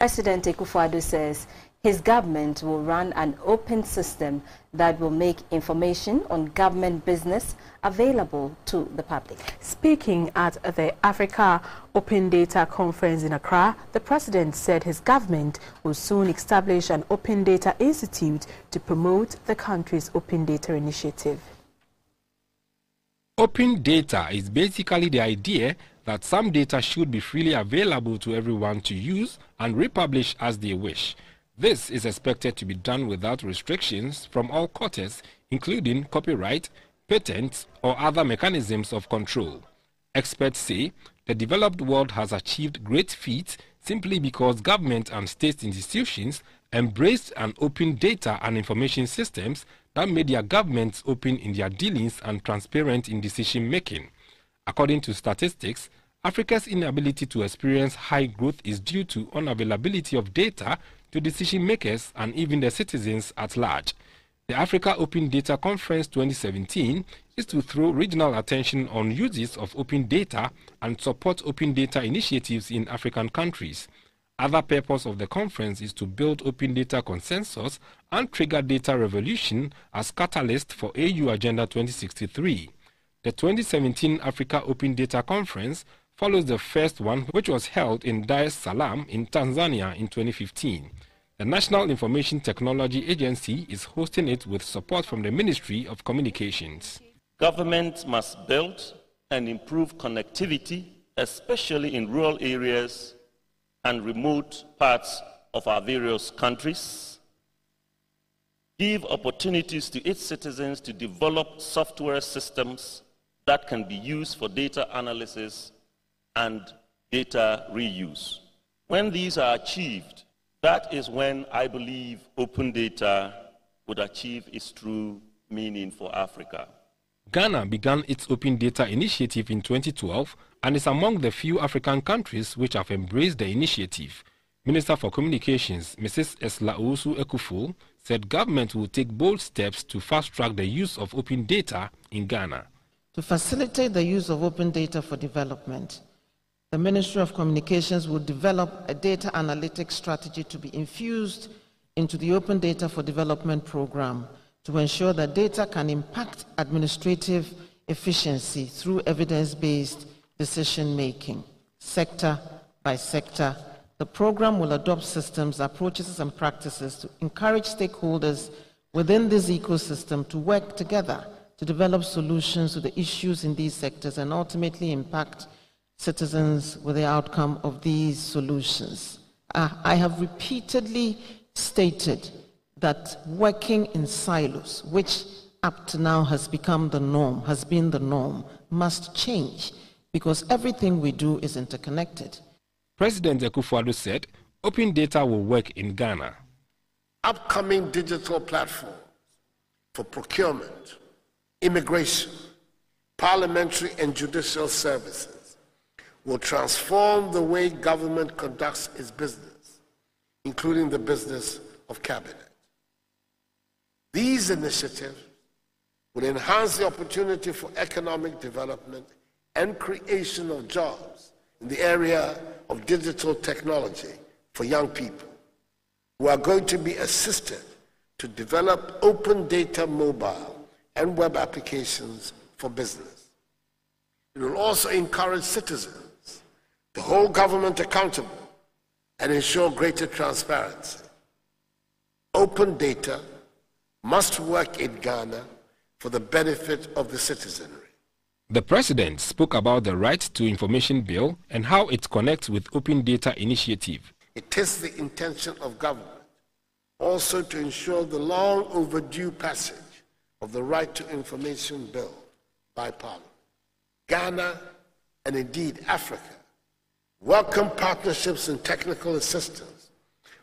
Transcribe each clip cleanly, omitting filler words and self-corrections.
President Akufo-Addo says his government will run an open system that will make information on government business available to the public. Speaking at the Africa Open Data Conference in Accra, the president said his government will soon establish an Open Data Institute to promote the country's Open Data initiative. Open data is basically the idea that some data should be freely available to everyone to use and republish as they wish. This is expected to be done without restrictions from all quarters, including copyright, patents, or other mechanisms of control. Experts say the developed world has achieved great feats simply because government and state institutions embraced an open data and information systems that made their governments open in their dealings and transparent in decision-making. According to statistics, Africa's inability to experience high growth is due to unavailability of data to decision-makers and even the citizens at large. The Africa Open Data Conference 2017 is to throw regional attention on uses of open data and support open data initiatives in African countries. Other purpose of the conference is to build open data consensus and trigger data revolution as catalyst for AU Agenda 2063. The 2017 Africa Open Data Conference follows the first one, which was held in Dar es Salaam in Tanzania in 2015. The National Information Technology Agency is hosting it with support from the Ministry of Communications. Government must build and improve connectivity, especially in rural areas and remote parts of our various countries. Give opportunities to its citizens to develop software systems that can be used for data analysis and data reuse. When these are achieved, that is when I believe open data would achieve its true meaning for Africa. Ghana began its Open Data Initiative in 2012 and is among the few African countries which have embraced the initiative. Minister for Communications, Mrs. Eslausu Ekufo, said government will take bold steps to fast-track the use of open data in Ghana. To facilitate the use of open data for development, the Ministry of Communications will develop a data analytics strategy to be infused into the Open Data for Development program to ensure that data can impact administrative efficiency through evidence-based decision-making. Sector by sector, the program will adopt systems, approaches, and practices to encourage stakeholders within this ecosystem to work together to develop solutions to the issues in these sectors and ultimately impact citizens with the outcome of these solutions. I have repeatedly stated that working in silos, which up to now has become the norm, has been the norm, must change because everything we do is interconnected. President Akufo-Addo said open data will work in Ghana. Upcoming digital platforms for procurement, immigration, parliamentary and judicial services will transform the way government conducts its business, including the business of cabinet. These initiatives will enhance the opportunity for economic development and creation of jobs in the area of digital technology for young people who are going to be assisted to develop open data mobile and web applications for business. It will also encourage citizens to hold government accountable and ensure greater transparency. Open data must work in Ghana for the benefit of the citizenry. The president spoke about the Right to Information Bill and how it connects with Open Data Initiative. It is the intention of government also to ensure the long overdue passage of the Right to Information Bill by Parliament. Ghana, and indeed Africa, welcome partnerships and technical assistance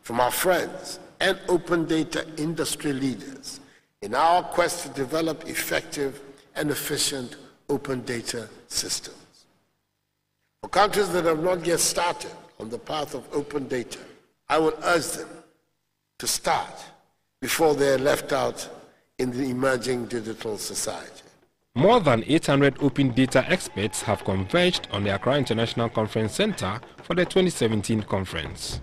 from our friends and open data industry leaders in our quest to develop effective and efficient open data systems. For countries that have not yet started on the path of open data, I will urge them to start before they are left out in the emerging digital society. More than 800 open data experts have converged on the Accra International Conference Center for the 2017 conference.